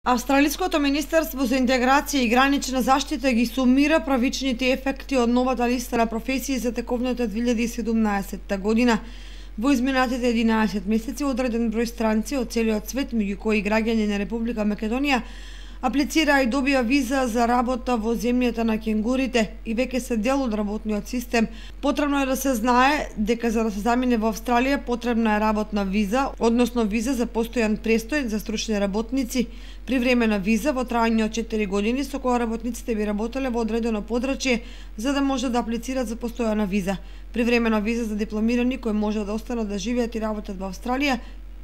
Австралиското министерство за интеграција и гранична заштита ги сумира правичните ефекти од новата листа на професии за тековната 2017 година. Во изминатите 11 месеци одреден број странци од целиот свет, меѓу кои граѓани на Република Македонија, аплицираа и добија виза за работа во земјата на кенгурите и веќе се дел од работниот систем. Потребно е да се знае дека за да се замине во Австралија потребна е работна виза, односно виза за постојан престој за стручни работници, привремена виза во трајање од 4 години со која работниците би работеле во одредено подрачје за да може да аплицираат за постојана виза, привремена виза за дипломирани кои може да останат да живеат и работат во Австралија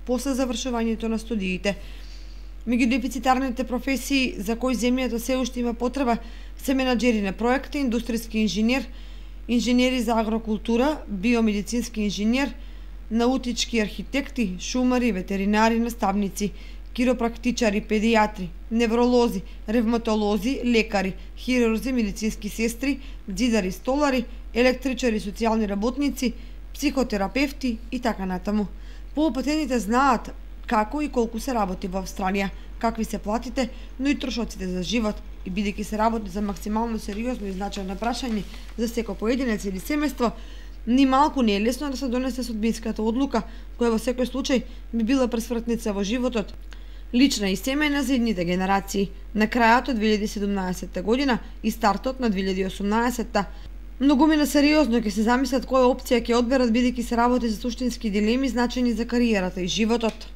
после завршувањето на студиите. Меѓу дефицитарните професии за кои земјата се уште има потреба се менаџери на проекти, индустријски инженер, инженери за агрокултура, биомедицински инженер, наутички архитекти, шумари, ветеринари, наставници, киропрактичари, педијатри, невролози, ревматолози, лекари, хирурзи, медицински сестри, ѕидари, столари, електричари, социјални работници, психотерапевти и така натаму. Поопатените знаат како и колку се работи во Австралија, какви се платите, но и трошоците за живот, и бидејќи се работи за максимално сериозно и значајно прашање за секој поединец или семејство, ни малку не е лесно да се донесе судбинската одлука, која во секој случај би била пресвртница во животот, лична и семејна за идните генерации. На крајот од 2017 година и стартот на 2018 многумина сериозно ќе се замислат која опција ќе одберат, бидејќи се работи за суштински дилеми значајни за кариерата и животот.